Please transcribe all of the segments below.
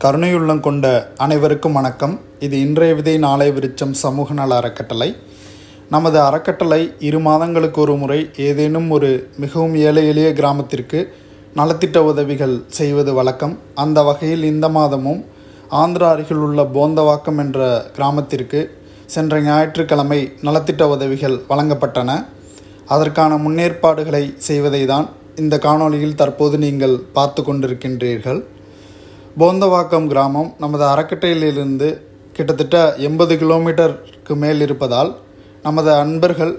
கருணையுள்ளம் கொண்ட அனைவருக்கும் வணக்கம். இது இன்றைய விதை நாளை விருச்சம் சமூக நல அறக்கட்டளை. நமது அறக்கட்டளை 2 மாதங்களுக்கு ஒரு முறை ஏதேனும் ஒரு மிகவும் ஏழை எளிய கிராமத்திற்கு நலத்திட்ட உதவிகள் செய்வது வழக்கம். அந்த வகையில் இந்த மாதமும் ஆந்திரா அருகில் உள்ள போந்தவாக்கம் என்ற கிராமத்திற்கு சென்ற ஞாயிற்றுக்கிழமை நலத்திட்ட உதவிகள் வழங்கப்பட்டன. அதற்கான முன்னேற்பாடுகளை செய்வதை தான் இந்த காணொளியில் தற்போது நீங்கள் பார்த்து கொண்டிருக்கின்றீர்கள். போந்தவாக்கம் கிராமம் நமது அறக்கட்டளையிலிருந்து கிட்டத்தட்ட 80 கிலோமீட்டருக்கு மேல் இருப்பதால் நமது அன்பர்கள்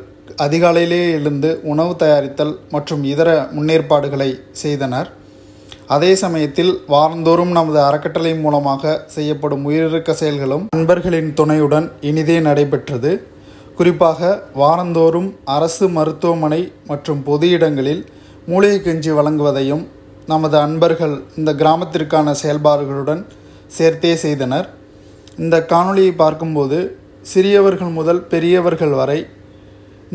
அதிகாலையிலேயே எழுந்து உணவு தயாரித்தல் மற்றும் இதர முன்னேற்பாடுகளை செய்தனர். அதே சமயத்தில் வாரந்தோறும் நமது அறக்கட்டளை மூலமாக செய்யப்படும் உயிரிழக்க செயல்களும் நண்பர்களின் துணையுடன் இனிதே நடைபெற்றது. குறிப்பாக வாரந்தோறும் அரசு மருத்துவமனை மற்றும் பொது இடங்களில் மூலிகை கஞ்சி வழங்குவதையும் நமது அன்பர்கள் இந்த கிராமத்திற்கான செயல்பாடுகளுடன் சேர்த்தே செய்தனர். இந்த காணொளியை பார்க்கும்போது சிறியவர்கள் முதல் பெரியவர்கள் வரை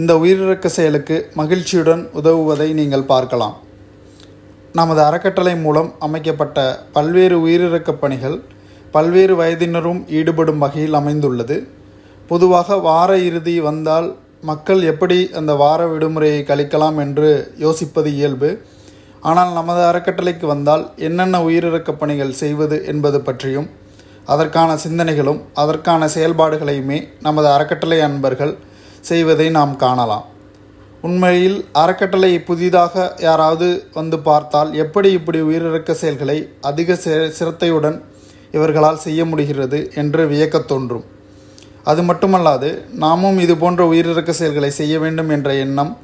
இந்த உயிரிழக்க செயலுக்கு மகிழ்ச்சியுடன் உதவுவதை நீங்கள் பார்க்கலாம். நமது அறக்கட்டளை மூலம் அமைக்கப்பட்ட பல்வேறு உயிரிழக்க பணிகள் பல்வேறு வயதினரும் ஈடுபடும் வகையில் அமைந்துள்ளது. பொதுவாக வார இறுதி வந்தால் மக்கள் எப்படி அந்த வார விடுமுறையை கழிக்கலாம் என்று யோசிப்பது இயல்பு. ஆனால் நமது அறக்கட்டளைக்கு வந்தால் என்னென்ன உயிரிழக்க பணிகள் செய்வது என்பது பற்றியும் அதற்கான சிந்தனைகளும் அதற்கான செயல்பாடுகளையுமே நமது அறக்கட்டளை அன்பர்கள் செய்வதை நாம் காணலாம். உண்மையில் அறக்கட்டளை புதிதாக யாராவது வந்து பார்த்தால் எப்படி இப்படி உயிரிழக்க செயல்களை அதிக சிரத்தையுடன் இவர்களால் செய்ய முடிகிறது என்று வியக்கத் தோன்றும். அது மட்டுமல்லாது நாமும் இது போன்ற உயிரிழக்க செயல்களை செய்ய வேண்டும் என்ற எண்ணம்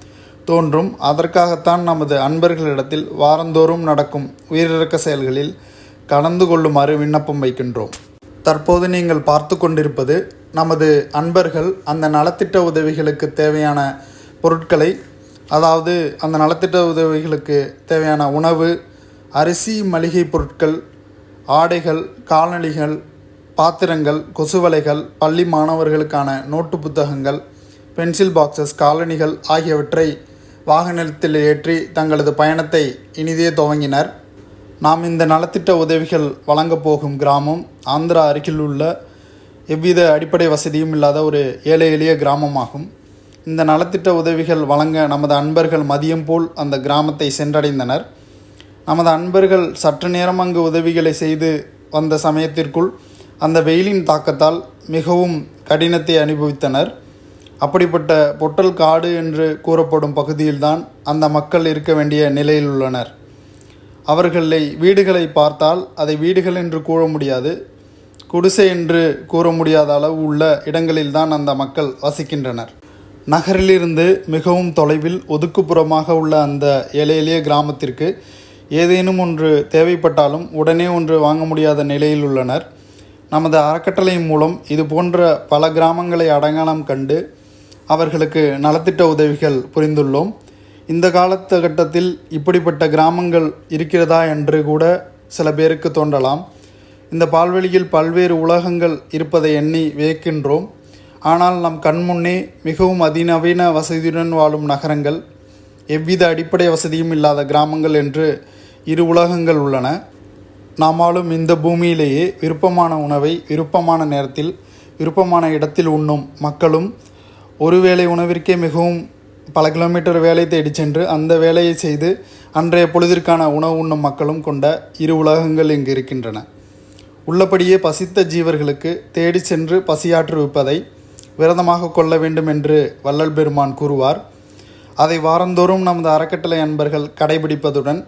தோன்றும். அதற்காகத்தான் நமது அன்பர்களிடத்தில் வாரந்தோறும் நடக்கும் உயிரிழக்க செயல்களில் கலந்து கொள்ளுமாறு விண்ணப்பம் வைக்கின்றோம். தற்போது நீங்கள் பார்த்து கொண்டிருப்பது நமது அன்பர்கள் அந்த நலத்திட்ட உதவிகளுக்கு தேவையான பொருட்களை, அதாவது அந்த நலத்திட்ட உதவிகளுக்கு தேவையான உணவு, அரிசி, மளிகை பொருட்கள், ஆடைகள், காலணிகள், பாத்திரங்கள், கொசுவலைகள், பள்ளி மாணவர்களுக்கான நோட்டு புத்தகங்கள், பென்சில் பாக்ஸஸ், காலணிகள் ஆகியவற்றை வாகனத்தில் ஏற்றி தங்களது பயணத்தை இனிதே துவங்கினர். நாம் இந்த நலத்திட்ட உதவிகள் வழங்கப் போகும் கிராமம் ஆந்திரா அருகில் உள்ள எவ்வித அடிப்படை வசதியும் இல்லாத ஒரு ஏழை எளிய கிராமமாகும். இந்த நலத்திட்ட உதவிகள் வழங்க நமது அன்பர்கள் மதியம் போல் அந்த கிராமத்தை சென்றடைந்தனர். நமது அன்பர்கள் சற்று நேரம் அங்கு உதவிகளை செய்து வந்த சமயத்திற்குள் அந்த வெயிலின் தாக்கத்தால் மிகவும் கடினத்தை அனுபவித்தனர். அப்படிப்பட்ட பொட்டல் காடு என்று கூறப்படும் பகுதியில்தான் அந்த மக்கள் இருக்க வேண்டிய நிலையில் உள்ளனர். அவர்களை வீடுகளை பார்த்தால் அதை வீடுகள் என்று கூற முடியாது, குடிசை என்று கூற முடியாத அளவு உள்ள இடங்களில்தான் அந்த மக்கள் வசிக்கின்றனர். நகரிலிருந்து மிகவும் தொலைவில் ஒதுக்குப்புறமாக உள்ள அந்த ஏழை எளிய கிராமத்திற்கு ஏதேனும் ஒன்று தேவைப்பட்டாலும் உடனே ஒன்று வாங்க முடியாத நிலையில் உள்ளனர். நமது அறக்கட்டளை மூலம் இது போன்ற பல கிராமங்களை அடையாளம் கண்டு அவர்களுக்கு நலத்திட்ட உதவிகள் புரிந்துள்ளோம். இந்த காலகட்டத்தில் இப்படிப்பட்ட கிராமங்கள் இருக்கிறதா என்று கூட சில பேருக்கு தோன்றலாம். இந்த பால்வெளியில் பல்வேறு உலகங்கள் இருப்பதை எண்ணி வியக்கின்றோம். ஆனால் நம் கண்முன்னே மிகவும் அதிநவீன வசதியுடன் வாழும் நகரங்கள், எவ்வித அடிப்படை வசதியும் இல்லாத கிராமங்கள் என்று 2 உலகங்கள் உள்ளன. நாமாலும் இந்த பூமியிலேயே விருப்பமான உணவை விருப்பமான நேரத்தில் விருப்பமான இடத்தில் உண்ணும் மக்களும், ஒருவேளை உணவிற்கே மிகவும் பல கிலோமீட்டர் வேலை தேடி சென்று அந்த வேலையை செய்து அன்றைய பொழுதிற்கான உணவு உண்ணும் மக்களும் கொண்ட 2 உலகங்கள் இங்கு இருக்கின்றன. உள்ளபடியே பசித்த ஜீவர்களுக்கு தேடி சென்று பசியாற்றுவிப்பதை விரதமாக கொள்ள வேண்டும் என்று வள்ளல் பெருமான் கூறுவார். அதை வாரந்தோறும் நமது அறக்கட்டளை அன்பர்கள் கடைபிடிப்பதுடன்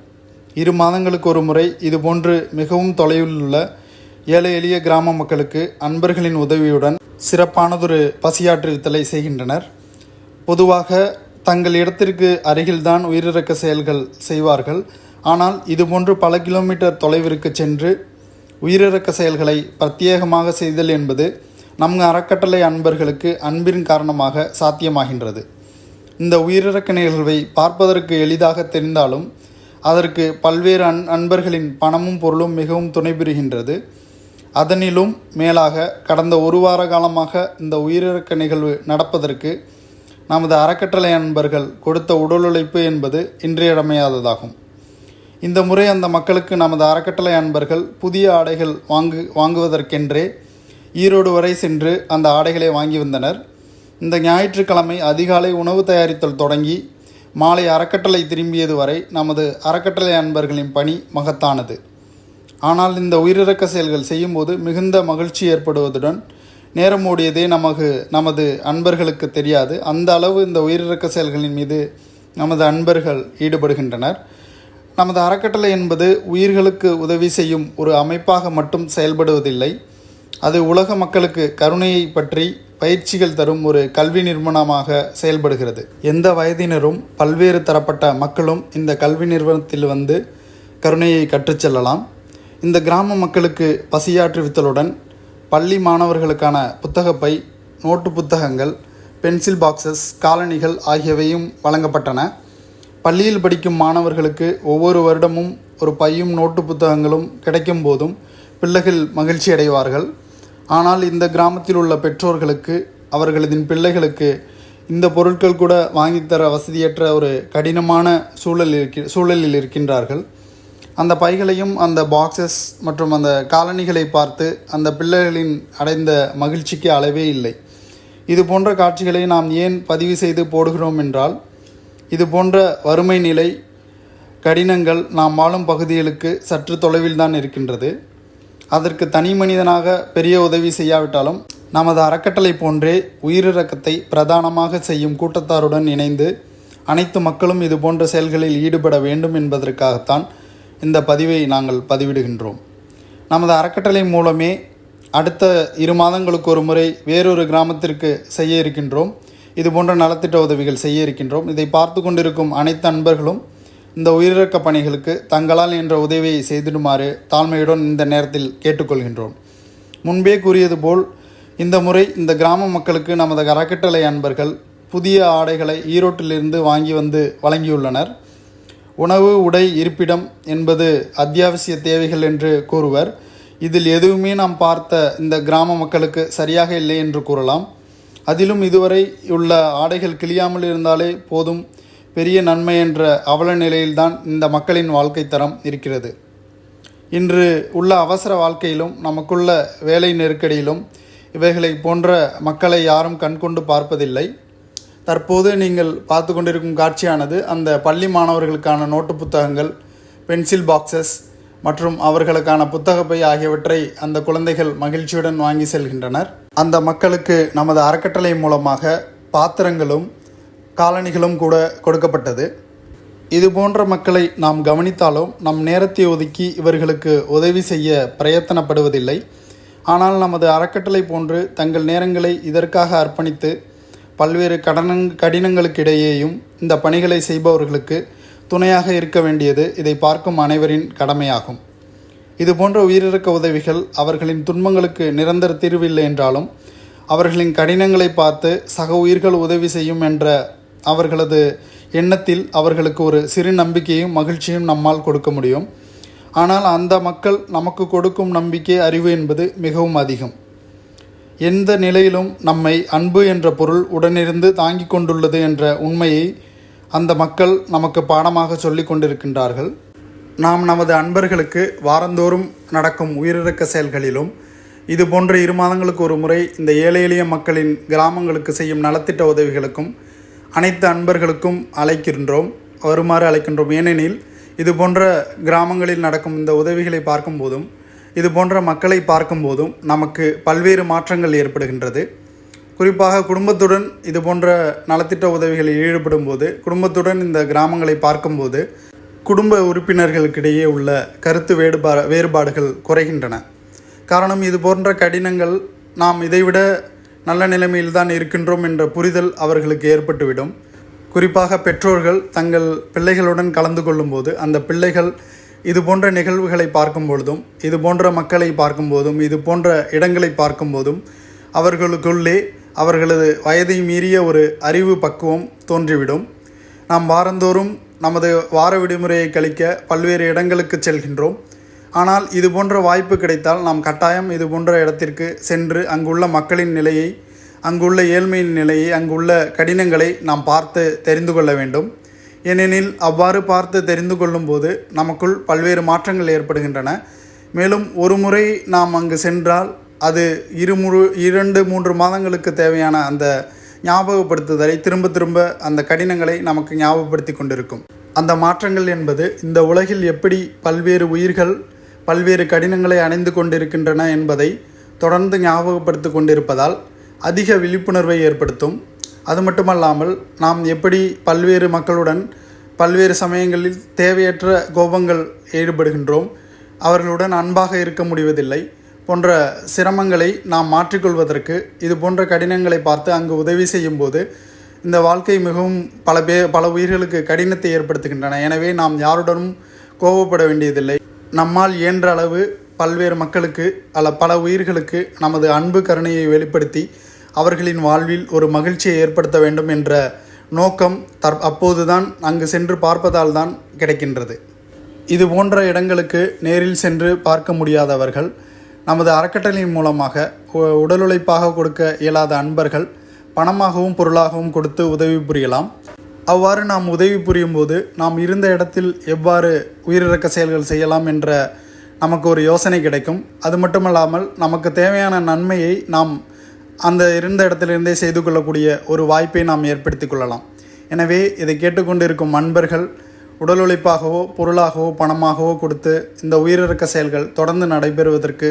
2 மாதங்களுக்கு ஒரு முறை இதுபோன்று மிகவும் தொலைவில் உள்ள ஏழை எளிய கிராம மக்களுக்கு அன்பர்களின் உதவியுடன் சிறப்பானதொரு பசியாற்றுவித்தலை செய்கின்றனர். பொதுவாக தங்கள் இடத்திற்கு அருகில்தான் உயிரிழக்க செயல்கள் செய்வார்கள். ஆனால் இதுபோன்று பல கிலோமீட்டர் தொலைவிற்கு சென்று உயிரிழக்க செயல்களை பிரத்யேகமாக செய்தல் என்பது நம் அறக்கட்டளை அன்பர்களுக்கு அன்பின் காரணமாக சாத்தியமாகின்றது. இந்த உயிரிழக்க நிகழ்வை பார்ப்பதற்கு எளிதாக தெரிந்தாலும் அதற்கு பல்வேறு அன்பர்களின் பணமும் பொருளும் மிகவும் துணை புரிகின்றது. அதனிலும் மேலாக கடந்த 1 வார காலமாக இந்த உயிரிழக்க நிகழ்வு நடப்பதற்கு நமது அறக்கட்டளை அன்பர்கள் கொடுத்த உடல் உழைப்பு என்பது இன்றியமையாததாகும். இந்த முறை அந்த மக்களுக்கு நமது அறக்கட்டளை அன்பர்கள் புதிய ஆடைகள் வாங்குவதற்கென்றே ஈரோடு வரை சென்று அந்த ஆடைகளை வாங்கி வந்தனர். இந்த ஞாயிற்றுக்கிழமை அதிகாலை உணவு தயாரித்தல் தொடங்கி மாலை அறக்கட்டளை திரும்பியது வரை நமது அறக்கட்டளை அன்பர்களின் பணி மகத்தானது. ஆனால் இந்த உயிரிழக்க செயல்கள் செய்யும்போது மிகுந்த மகிழ்ச்சி ஏற்படுவதுடன் நேரம் ஓடியதே நமது அன்பர்களுக்கு தெரியாது. அந்த அளவு இந்த உயிரிழக்க செயல்களின் மீது நமது அன்பர்கள் ஈடுபடுகின்றனர். நமது அறக்கட்டளை என்பது உயிர்களுக்கு உதவி செய்யும் ஒரு அமைப்பாக மட்டும் செயல்படுவதில்லை. அது உலக மக்களுக்கு கருணையை பற்றி பயிற்சிகள் தரும் ஒரு கல்வி நிறுவனமாக செயல்படுகிறது. எந்த வயதினரும் பல்வேறு தரப்பட்ட மக்களும் இந்த கல்வி நிறுவனத்தில் வந்து கருணையை கற்றுச்செல்லலாம். இந்த கிராம மக்களுக்கு பசியாற்றுவித்தலுடன் பள்ளி மாணவர்களுக்கான புத்தகப்பை, நோட்டு புத்தகங்கள், பென்சில் பாக்ஸஸ், காலணிகள் ஆகியவையும் வழங்கப்பட்டன. பள்ளியில் படிக்கும் மாணவர்களுக்கு ஒவ்வொரு வருடமும் ஒரு பையும் நோட்டு புத்தகங்களும் கிடைக்கும் போதும் பிள்ளைகள் மகிழ்ச்சி அடைவார்கள். ஆனால் இந்த கிராமத்தில் உள்ள பெற்றோர்களுக்கு அவர்களதின் பிள்ளைகளுக்கு இந்த பொருட்கள் கூட வாங்கித்தர வசதியற்ற ஒரு கடினமான சூழலில் இருக்கின்றார்கள். அந்த பைகளையும் அந்த பாக்ஸஸ் மற்றும் அந்த காலணிகளை பார்த்து அந்த பிள்ளைகளின் அடைந்த மகிழ்ச்சிக்கு அளவே இல்லை. இது போன்ற காட்சிகளை நாம் ஏன் பதிவு செய்து போடுகிறோம் என்றால், இது போன்ற வறுமை நிலை கடினங்கள் நாம் வாழும் பகுதிகளுக்கு சற்று தொலைவில் தான் இருக்கின்றது. அதற்கு தனி மனிதனாக பெரிய உதவி செய்யாவிட்டாலும் நமது அறக்கட்டளை போன்றே உயிரிழக்கத்தை பிரதானமாக செய்யும் கூட்டத்தாருடன் இணைந்து அனைத்து மக்களும் இது போன்ற செயல்களில் ஈடுபட வேண்டும் என்பதற்காகத்தான் இந்த பதிவை நாங்கள் பதிவிடுகின்றோம். நமது அறக்கட்டளை மூலமே அடுத்த 2 மாதங்களுக்கு ஒரு முறை வேறொரு கிராமத்திற்கு செய்ய இருக்கின்றோம். இது போன்ற நலத்திட்ட உதவிகள் செய்ய இருக்கின்றோம். இதை பார்த்து கொண்டிருக்கும் அனைத்து அன்பர்களும் இந்த உயிரிழக்க பணிகளுக்கு தங்களால் என்ற உதவியை செய்திடுமாறு தாழ்மையுடன் இந்த நேரத்தில் கேட்டுக்கொள்கின்றோம். முன்பே கூறியது போல் இந்த முறை இந்த கிராம மக்களுக்கு நமது அறக்கட்டளை அன்பர்கள் புதிய ஆடைகளை ஈரோட்டிலிருந்து வாங்கி வந்து வழங்கியுள்ளனர். உணவு, உடை, இருப்பிடம் என்பது அத்தியாவசிய தேவைகள் என்று கூறுவர். இதில் எதுவுமே நாம் பார்த்த இந்த கிராம மக்களுக்கு சரியாக இல்லை என்று கூறலாம். அதிலும் இதுவரை உள்ள ஆடைகள் கிழியாமல் இருந்தாலே போதும், பெரிய நன்மை என்ற அவல நிலையில்தான் இந்த மக்களின் வாழ்க்கை தரம் இருக்கிறது. இன்று உள்ள அவசர வாழ்க்கையிலும் நமக்குள்ள வேலை நெருக்கடியிலும் இவைகளை போன்ற மக்களை யாரும் கண்கொண்டு பார்ப்பதில்லை. தற்போது நீங்கள் பார்த்து கொண்டிருக்கும் காட்சியானது அந்த பள்ளி மாணவர்களுக்கான நோட்டு புத்தகங்கள், பென்சில் பாக்ஸஸ் மற்றும் அவர்களுக்கான புத்தகப்பை ஆகியவற்றை அந்த குழந்தைகள் மகிழ்ச்சியுடன் வாங்கி செல்கின்றனர். அந்த மக்களுக்கு நமது அறக்கட்டளை மூலமாக பாத்திரங்களும் காலணிகளும் கூட கொடுக்கப்பட்டது. இது போன்ற மக்களை நாம் கவனித்தாலும் நம் நேரத்தை ஒதுக்கி இவர்களுக்கு உதவி செய்ய பிரயத்தனப்படுவதில்லை. ஆனால் நமது அறக்கட்டளை போன்று தங்கள் நேரங்களை இதற்காக அர்ப்பணித்து பல்வேறு கடினங்களுக்கிடையேயும் இந்த பணிகளை செய்பவர்களுக்கு துணையாக இருக்க வேண்டியது இதை பார்க்கும் அனைவரின் கடமையாகும். இது போன்ற உயிரிழக்க உதவிகள் அவர்களின் துன்பங்களுக்கு நிரந்தர தீர்வில்லை என்றாலும் அவர்களின் கடினங்களை பார்த்து சக உயிர்கள் உதவி செய்யும் என்ற அவர்களது எண்ணத்தில் அவர்களுக்கு ஒரு சிறு நம்பிக்கையும் மகிழ்ச்சியும் நம்மால் கொடுக்க முடியும். ஆனால் அந்த மக்கள் நமக்கு கொடுக்கும் நம்பிக்கை, அறிவு என்பது மிகவும் அதிகம். எந்த நிலையிலும் நம்மை அன்பு என்ற பொருள் உடனிருந்து தாங்கி கொண்டுள்ளது என்ற உண்மையை அந்த மக்கள் நமக்கு பாடமாக சொல்லி கொண்டிருக்கின்றார்கள். நாம் நமது அன்பர்களுக்கு வாரந்தோறும் நடக்கும் உயிரிழக்க செயல்களிலும் இது போன்ற 2 மாதங்களுக்கு ஒரு முறை இந்த ஏழை எளிய மக்களின் கிராமங்களுக்கு செய்யும் நலத்திட்ட உதவிகளுக்கும் அனைத்து அன்பர்களுக்கும் வருமாறு அழைக்கின்றோம். ஏனெனில் இது போன்ற கிராமங்களில் நடக்கும் இந்த உதவிகளை பார்க்கும்போதும் இது போன்ற மக்களை பார்க்கும்போதும் நமக்கு பல்வேறு மாற்றங்கள் ஏற்படுகின்றது. குறிப்பாக குடும்பத்துடன் இது போன்ற நலத்திட்ட உதவிகளில் ஈடுபடும் போது, குடும்பத்துடன் இந்த கிராமங்களை பார்க்கும்போது குடும்ப உறுப்பினர்களுக்கிடையே உள்ள கருத்து வேறுபாடுகள் குறைகின்றன. காரணம், இது போன்ற கடினங்கள் நாம் இதைவிட நல்ல நிலைமையில்தான் இருக்கின்றோம் என்ற புரிதல் அவர்களுக்கு ஏற்பட்டுவிடும். குறிப்பாக பெற்றோர்கள் தங்கள் பிள்ளைகளுடன் கலந்து கொள்ளும்போது அந்த பிள்ளைகள் இது போன்ற நிகழ்வுகளை பார்க்கும் பொழுதும், இது போன்ற மக்களை பார்க்கும்போதும், இது போன்ற இடங்களை பார்க்கும்போதும் அவர்களுக்குள்ளே அவர்களது வயதை மீறிய ஒரு அறிவு பக்குவம் தோன்றிவிடும். நாம் வாரந்தோறும் நமது வார விடுமுறையை கழிக்க பல்வேறு இடங்களுக்கு செல்கின்றோம். ஆனால் இது போன்ற வாய்ப்பு கிடைத்தால் நாம் கட்டாயம் இது போன்ற இடத்திற்கு சென்று அங்குள்ள மக்களின் நிலையை, அங்குள்ள ஏழ்மையின் நிலையை, அங்குள்ள கடினங்களை நாம் பார்த்து தெரிந்து கொள்ள வேண்டும். ஏனெனில் அவ்வாறு பார்த்து தெரிந்து கொள்ளும்போது நமக்குள் பல்வேறு மாற்றங்கள் ஏற்படுகின்றன. மேலும் ஒரு முறை நாம் அங்கு சென்றால் அது 2-3 மாதங்களுக்கு தேவையான அந்த ஞாபகப்படுத்துதலை திரும்ப திரும்ப அந்த கடினங்களை நமக்கு ஞாபகப்படுத்தி கொண்டிருக்கும். அந்த மாற்றங்கள் என்பது இந்த உலகில் எப்படி பல்வேறு உயிர்கள் பல்வேறு கடினங்களை அடைந்து கொண்டிருக்கின்றன என்பதை தொடர்ந்து ஞாபகப்படுத்தி கொண்டிருப்பதால் அதிக விழிப்புணர்வை ஏற்படுத்தும். அது மட்டுமல்லாமல் நாம் எப்படி பல்வேறு மக்களுடன் பல்வேறு சமயங்களில் தேவையற்ற கோபங்கள் ஈடுபடுகின்றோம், அவர்களுடன் அன்பாக இருக்க முடிவதில்லை போன்ற சிரமங்களை நாம் மாற்றிக்கொள்வதற்கு இது போன்ற கடினங்களை பார்த்து அங்கு உதவி செய்யும் போது இந்த வாழ்க்கை மிகவும் பல உயிர்களுக்கு கடினத்தை ஏற்படுத்துகின்றன. எனவே நாம் யாருடனும் கோபப்பட வேண்டியதில்லை. நம்மால் இயன்ற அளவு பல்வேறு மக்களுக்கு பல உயிர்களுக்கு நமது அன்பு கருணையை வெளிப்படுத்தி அவர்களின் வாழ்வில் ஒரு மகிழ்ச்சியை ஏற்படுத்த வேண்டும் என்ற நோக்கம் அப்போதுதான் அங்கு சென்று பார்ப்பதால் தான் கிடைக்கின்றது. இது போன்ற இடங்களுக்கு நேரில் சென்று பார்க்க முடியாதவர்கள் நமது அறக்கட்டளையின் மூலமாக உடல் உழைப்பாக கொடுக்க இயலாத அன்பர்கள் பணமாகவும் பொருளாகவும் கொடுத்து உதவி புரியலாம். அவ்வாறு நாம் உதவி புரியும் போது நாம் இருந்த இடத்தில் எவ்வாறு உயிரிழக்க செயல்கள் செய்யலாம் என்ற நமக்கு ஒரு யோசனை கிடைக்கும். அது மட்டுமல்லாமல் நமக்கு தேவையான நன்மையை நாம் அந்த இருந்த இடத்திலிருந்தே செய்து கொள்ளக்கூடிய ஒரு வாய்ப்பை நாம் ஏற்படுத்தி கொள்ளலாம். எனவே இதை கேட்டுக்கொண்டிருக்கும் அன்பர்கள் உடல் உழைப்பாகவோ பொருளாகவோ பணமாகவோ கொடுத்து இந்த உயிரிழக்க செயல்கள் தொடர்ந்து நடைபெறுவதற்கு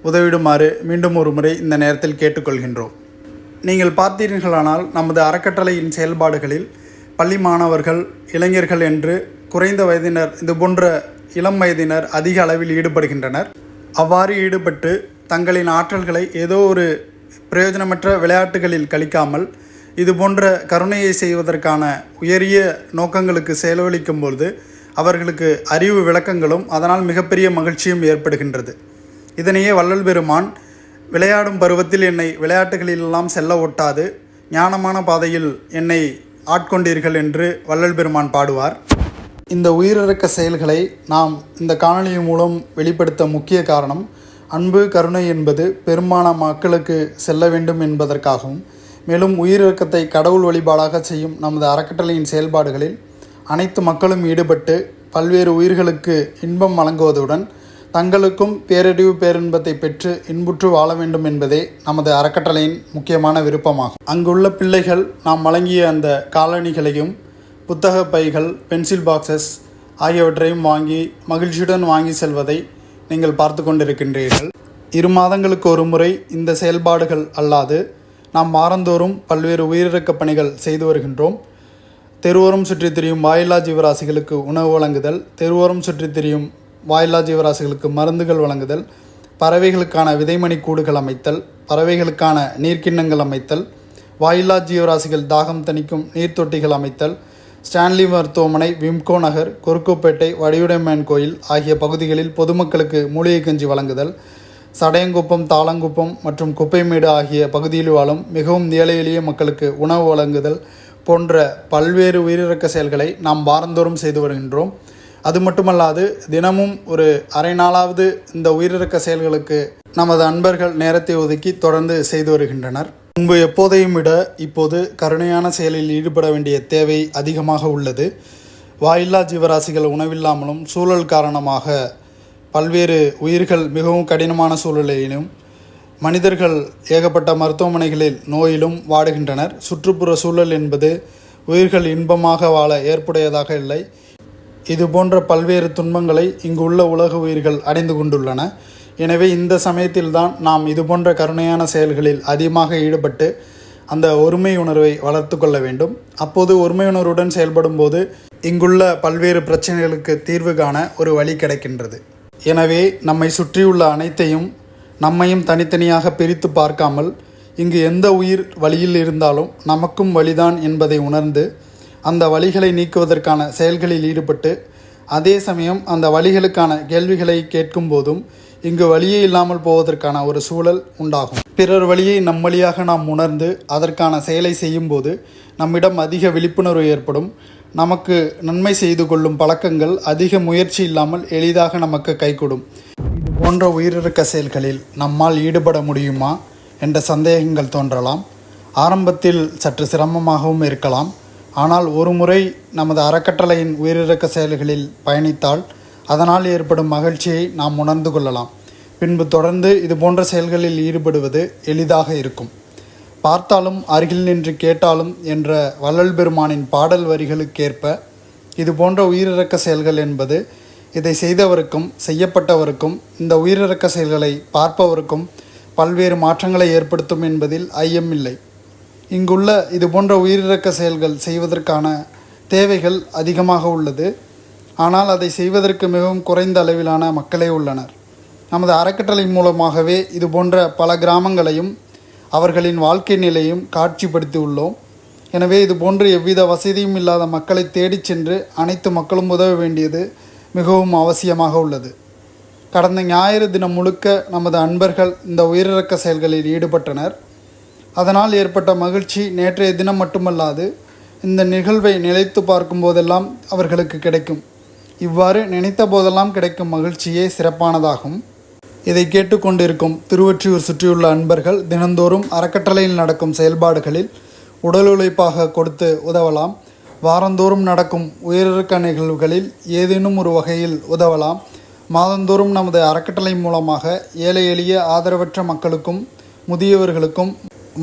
உதவிடுமாறு மீண்டும் ஒரு முறை இந்த நேரத்தில் கேட்டுக்கொள்கின்றோம். நீங்கள் பார்த்தீர்களானால் நமது அறக்கட்டளையின் செயல்பாடுகளில் பள்ளி மாணவர்கள், இளைஞர்கள் என்று குறைந்த வயதினர் இது போன்ற இளம் வயதினர் அதிக அளவில் ஈடுபடுகின்றனர். அவ்வாறு ஈடுபட்டு தங்களின் ஆற்றல்களை ஏதோ ஒரு பிரயோஜனமற்ற விளையாட்டுகளில் கழிக்காமல் இது போன்ற கருணையை செய்வதற்கான உயரிய நோக்கங்களுக்கு செலவழிக்கும்போது அவர்களுக்கு அறிவு விளக்கங்களும் அதனால் மிகப்பெரிய மகிழ்ச்சியும் ஏற்படுகின்றது. இதனையே வள்ளல் பெருமான் விளையாடும் பருவத்தில் என்னை விளையாட்டுகளிலெல்லாம் செல்ல ஒட்டாது ஞானமான பாதையில் என்னை ஆட்கொண்டீர்கள் என்று வள்ளல் பெருமான் பாடுவார். இந்த உயிரிழக்க செயல்களை நாம் இந்த காணொளி மூலம் வெளிப்படுத்த முக்கிய காரணம் அன்பு கருணை என்பது பெரும்பாலான மக்களுக்கு செல்ல வேண்டும் என்பதற்காகவும், மேலும் உயிரிழக்கத்தை கடவுள் வழிபாடாக செய்யும் நமது அறக்கட்டளையின் செயல்பாடுகளில் அனைத்து மக்களும் ஈடுபட்டு பல்வேறு உயிர்களுக்கு இன்பம் வழங்குவதுடன் தங்களுக்கும் பேரறிவு பேரின்பத்தை பெற்று இன்புற்று வாழ வேண்டும் என்பதே நமது அறக்கட்டளையின் முக்கியமான விருப்பமாகும். அங்குள்ள பிள்ளைகள் நாம் வழங்கிய அந்த காலணிகளையும் புத்தக பைகள், பென்சில் பாக்ஸஸ் ஆகியவற்றையும் வாங்கி மகிழ்ச்சியுடன் வாங்கி செல்வதை நீங்கள் பார்த்து கொண்டிருக்கின்றீர்கள். 2 மாதங்களுக்கு ஒரு முறை இந்த செயல்பாடுகள் அல்லாது நாம் வாரந்தோறும் பல்வேறு உயிரிழக்க பணிகள் செய்து வருகின்றோம். தெருவோரம் சுற்றித் திரியும் வாயில்லா ஜீவராசிகளுக்கு உணவு வழங்குதல், தெருவோரம் சுற்றித் திரியும் வாயில்லா ஜீவராசிகளுக்கு மருந்துகள் வழங்குதல், பறவைகளுக்கான விதைமணி கூடுகள் அமைத்தல், பறவைகளுக்கான நீர்க்கிண்ணங்கள் அமைத்தல், வாயில்லா ஜீவராசிகள் தாகம் தணிக்கும் நீர்த்தொட்டிகள் அமைத்தல், ஸ்டான்லி மருத்துவமனை, விம்கோ நகர், கொருக்குப்பேட்டை, வடிவுடைமேன் கோயில் ஆகிய பகுதிகளில் பொதுமக்களுக்கு மூலிகை கஞ்சி வழங்குதல், சடையங்குப்பம், தாளங்குப்பம் மற்றும் குப்பைமேடு ஆகிய பகுதியில் வாழும் மிகவும் ஏழை எளிய மக்களுக்கு உணவு வழங்குதல் போன்ற பல்வேறு உயிரிழக்க செயல்களை நாம் வாரந்தோறும் செய்து வருகின்றோம். அது மட்டுமல்லாது தினமும் ஒரு அரை நாளாவது இந்த உயிரிழக்க செயல்களுக்கு நமது அன்பர்கள் நேரத்தை ஒதுக்கி தொடர்ந்து செய்து வருகின்றனர். முன்பு எப்போதையும் விட இப்போது கருணையான செயலில் ஈடுபட வேண்டிய தேவை அதிகமாக உள்ளது. வாயில்லா ஜீவராசிகள் உணவில்லாமலும் சூழல் காரணமாக பல்வேறு உயிர்கள் மிகவும் கடினமான சூழலிலும் மனிதர்கள் ஏகப்பட்ட மருத்துவமனைகளில் நோயிலும் வாடுகின்றனர். சுற்றுப்புற சூழல் என்பது உயிர்கள் இன்பமாக வாழ ஏற்புடையதாக இல்லை. இது போன்ற பல்வேறு துன்பங்களை இங்கு உள்ள உலக உயிர்கள் அடைந்து கொண்டுள்ளன. எனவே இந்த சமயத்தில்தான் நாம் இது போன்ற கருணையான செயல்களில் அதிகமாக ஈடுபட்டு அந்த ஒருமை உணர்வை வளர்த்து கொள்ள வேண்டும். அப்போது ஒருமை உணர்வுடன் செயல்படும் போது இங்குள்ள பல்வேறு பிரச்சனைகளுக்கு தீர்வு காண ஒரு வழி கிடைக்கின்றது. எனவே நம்மை சுற்றியுள்ள அனைத்தையும் நம்மையும் தனித்தனியாக பிரித்து பார்க்காமல் இங்கு எந்த உயிர் வழியில் இருந்தாலும் நமக்கும் வழிதான் என்பதை உணர்ந்து அந்த வழிகளை நீக்குவதற்கான செயல்களில் ஈடுபட்டு அதே சமயம் அந்த வழிகளுக்கான கேள்விகளை கேட்கும் போதும் இங்கு வழியே இல்லாமல் போவதற்கான ஒரு சூழல் உண்டாகும். பிறர் வழியை நம் வழியாக நாம் உணர்ந்து அதற்கான செயலை செய்யும்போது நம்மிடம் அதிக விழிப்புணர்வு ஏற்படும். நமக்கு நன்மை செய்து கொள்ளும் பழக்கங்கள் அதிக முயற்சி இல்லாமல் எளிதாக நமக்கு கைகூடும். இது போன்ற உயிரிழக்க செயல்களில் நம்மால் ஈடுபட முடியுமா என்ற சந்தேகங்கள் தோன்றலாம். ஆரம்பத்தில் சற்று சிரமமாகவும் இருக்கலாம். ஆனால் ஒரு முறை நமது அறக்கட்டளையின் உயிரிழக்க செயல்களில் பயணித்தால் அதனால் ஏற்படும் மகிழ்ச்சியை நாம் உணர்ந்து கொள்ளலாம். பின்பு தொடர்ந்து இது போன்ற செயல்களில் ஈடுபடுவது எளிதாக இருக்கும். பார்த்தாலும் அருகில் நின்று கேட்டாலும் என்ற வள்ளல் பெருமானின் பாடல் வரிகளுக்கேற்ப இது போன்ற உயிரிழக்க செயல்கள் என்பது இதை செய்தவருக்கும் செய்யப்பட்டவருக்கும் இந்த உயிரிழக்க செயல்களை பார்ப்பவருக்கும் பல்வேறு மாற்றங்களை ஏற்படுத்தும் என்பதில் ஐயமில்லை. இங்குள்ள இது போன்ற உயிரிழக்க செயல்கள் செய்வதற்கான தேவைகள் அதிகமாக உள்ளது. ஆனால் அதை செய்வதற்கு மிகவும் குறைந்த அளவிலான மக்களே உள்ளனர். நமது அறக்கட்டளை மூலமாகவே இது போன்ற பல கிராமங்களையும் அவர்களின் வாழ்க்கை நிலையும் காட்சிப்படுத்தி உள்ளோம். எனவே இது போன்று எவ்வித வசதியும் இல்லாத மக்களை தேடிச் சென்று அனைத்து மக்களும் உதவ வேண்டியது மிகவும் அவசியமாக உள்ளது. கடந்த ஞாயிறு தினம் முழுக்க நமது அன்பர்கள் இந்த உயிரிழக்க செயல்களில் ஈடுபட்டனர். அதனால் ஏற்பட்ட மகிழ்ச்சி நேற்றைய தினம் மட்டுமல்லாது இந்த நிகழ்வை நினைத்து பார்க்கும் போதெல்லாம் அவர்களுக்கு கிடைக்கும். இவ்வாறு நினைத்த போதெல்லாம் கிடைக்கும் மகிழ்ச்சியே சிறப்பானதாகும். இதை கேட்டுக்கொண்டிருக்கும் திருவொற்றியூர் சுற்றியுள்ள அன்பர்கள் தினந்தோறும் அறக்கட்டளையில் நடக்கும் செயல்பாடுகளில் உடல் உழைப்பாக கொடுத்து உதவலாம். வாரந்தோறும் நடக்கும் உயிரிழக்க நிகழ்வுகளில் ஏதேனும் ஒரு வகையில் உதவலாம். மாதந்தோறும் நமது அறக்கட்டளை மூலமாக ஏழை எளிய ஆதரவற்ற மக்களுக்கும் முதியவர்களுக்கும்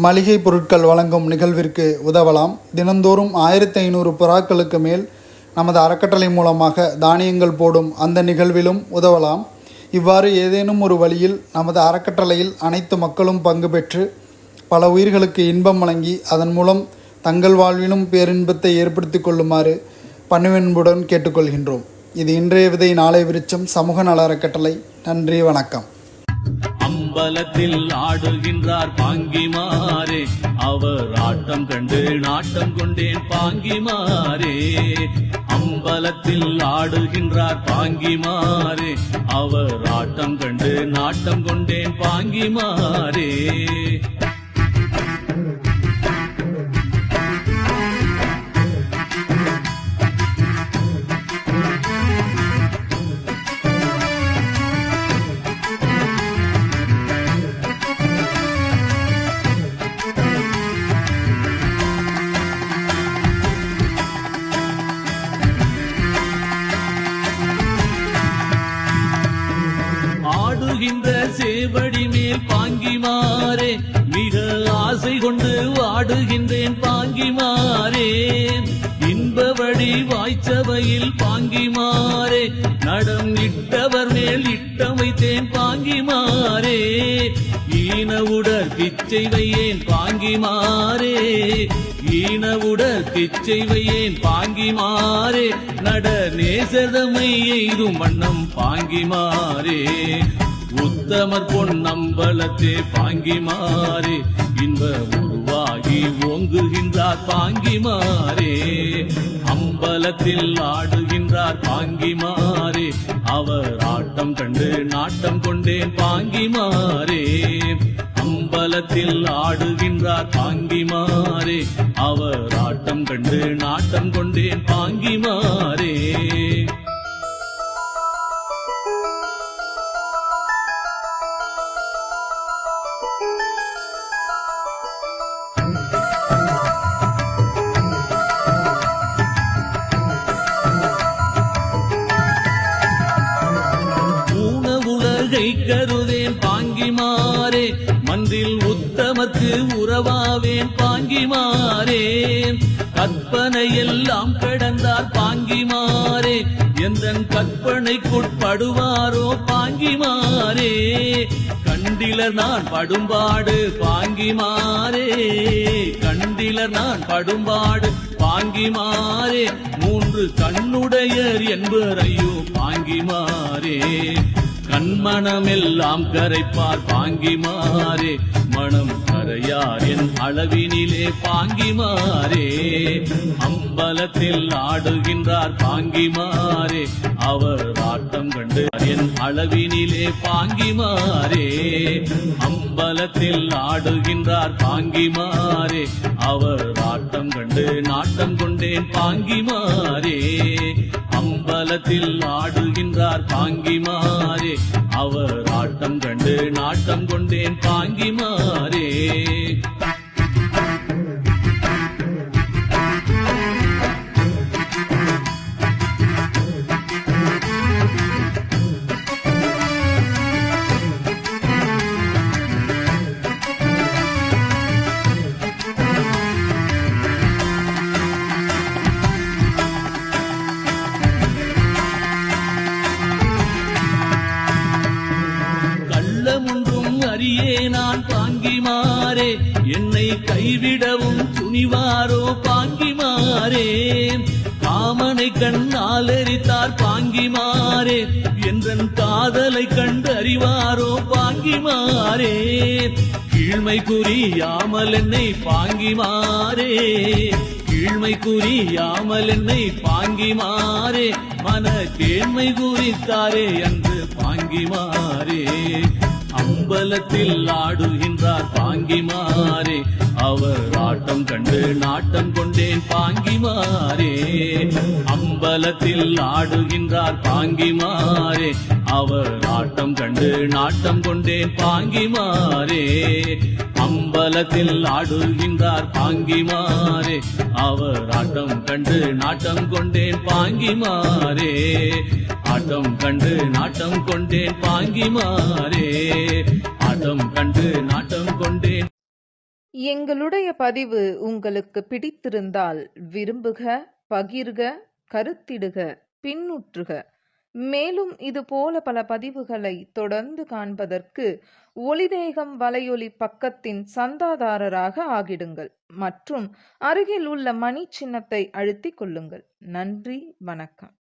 மளிகை பொருட்கள் வழங்கும் நிகழ்விற்கு உதவலாம். தினந்தோறும் 1500 புறாக்களுக்கு மேல் நமது அறக்கட்டளை மூலமாக தானியங்கள் போடும் அந்த நிகழ்விலும் உதவலாம். இவ்வாறு ஏதேனும் ஒரு வழியில் நமது அறக்கட்டளையில் அனைத்து மக்களும் பங்கு பெற்று பல உயிர்களுக்கு இன்பம் வழங்கி அதன் மூலம் தங்கள் வாழ்விலும் பேரின்பத்தை ஏற்படுத்தி கொள்ளுமாறு பணிவன்புடன் கேட்டுக்கொள்கின்றோம். இது இன்றைய விதை நாளை விருச்சம் சமூக நல அறக்கட்டளை. நன்றி, வணக்கம். அம்பலத்தில் ஆடுகின்றார் பாங்கிமாரே, அவர் ஆட்டம் கண்டு நாட்டம் கொண்டேன் பாங்கிமாரே. அம்பலத்தில் ஆடுகின்றார் பாங்கிமாரே, அவர் ஆட்டம் கண்டு நாட்டம் கொண்டேன் பாங்கிமாரே. ஆடுகின்ற சேவடி மேல் பாங்கிமாரே, மிக ஆசை கொண்டு வாடுகின்றேன் பாங்கிமாரே. இன்பவழி வாய்ச்சபையில் பாங்கிமாரே, நடம் இட்டவர் மேல் இட்டம் வைத்தேன் பாங்கிமாரே. ஈனவுடற் பிச்சை வையேன் பாங்கிமாரே, ஈனவுடற் பிச்சை வையேன் பாங்கிமாரே. நட நேசதமை எய்தும் வண்ணம் பாங்கிமாரே. உத்தமர் பொன்னம்பலத்தே பாங்கிமாரே, இன்ப உருவாகி ஓங்குகின்றார் பாங்கிமாரே. அம்பலத்தில் ஆடுகின்றார் பாங்கிமாரே, அவர் ஆட்டம் கண்டு நாட்டம் கொண்டேன் பாங்கிமாரே. அம்பலத்தில் ஆடுகின்றார் பாங்கிமாரே, அவர் ஆட்டம் கண்டு நாட்டம் கொண்டேன் பாங்கிமாரே. கருதேன் பாங்கிமாரே, மன்றில் உத்தமக்கு உறவாவேன் பாங்கிமாரே. கற்பனை எல்லாம் கடந்தார் பாங்கிமாரே, எந்தன் கற்பனைக்குட்படுவாரோ பாங்கிமாரே. கண்டிலர் நான் படும்பாடு பாங்கிமாரே, கண்டிலர் நான் படும்பாடு பாங்கிமாரே. 3 கண்ணுடையர் என்பரையோ பாங்கிமாரே. கண்மணமெல்லாம் கரைப்பார் பாங்கிமாரே, மனம் கரையார் என் அளவினிலே பாங்கிமாரே. அம்பலத்தில் ஆடுகின்றார் பாங்கிமாரே, அவர் ஆட்டம் கண்டு என் அளவினிலே பாங்கிமாரே. அம்பலத்தில் ஆடுகின்றார் பாங்கிமாரே, அவர் ஆட்டம் கண்டு நாட்டம் கொண்டேன் பாங்கிமாரே. அம்பலத்தில் ஆடுகின்றார் பாங்கிமாரே, அவர் ஆட்டம் கண்டு நாட்டம் கொண்டேன் பாங்கிமாரே. கைவிடவும் துணிவாரோ பாங்கிமாரே. காமனை கண்ணால் எரித்தார் பாங்கிமாரே, என்றன் காதலை கண்டறிவாரோ பாங்கிமாரே. கீழ்மை குறியாமல் என்னை பாங்கிமாரே, கீழ்மை குறியாமல் என்னை பாங்கிமாரே. மன கேண்மை குறித்தாரே அன்று பாங்கிமாரே. அம்பலத்தில் ஆடுகின்றார் பாங்கிமாரே, அவர் ஆட்டம் கண்டு நாட்டம் கொண்டேன் பாங்கிமாரே. அம்பலத்தில் ஆடுகின்றார் பாங்கிமாரே, அவர் ஆட்டம் கண்டு நாட்டம் கொண்டேன் பாங்கிமாரே. அம்பலத்தில் ஆடுகின்றார் பாங்கிமாரே, அவர் ஆட்டம் கண்டு நாட்டம் கொண்டேன் பாங்கிமாரே. ஆட்டம் கண்டு நாட்டம் கொண்டேன் பாங்கிமாரே, ஆட்டம் கண்டு நாட்டம் கொண்டேன். எங்களுடைய பதிவு உங்களுக்கு பிடித்திருந்தால் விரும்புக, பகிர்க, கருத்திடுக, பின்னுற்றுக. மேலும் இதுபோல பல பதிவுகளை தொடர்ந்து காண்பதற்கு ஒளிதேகம் வலையொலி பக்கத்தின் சந்தாதாரராக ஆகிடுங்கள் மற்றும் அருகில் உள்ள மணி சின்னத்தை அழுத்திக் கொள்ளுங்கள். நன்றி, வணக்கம்.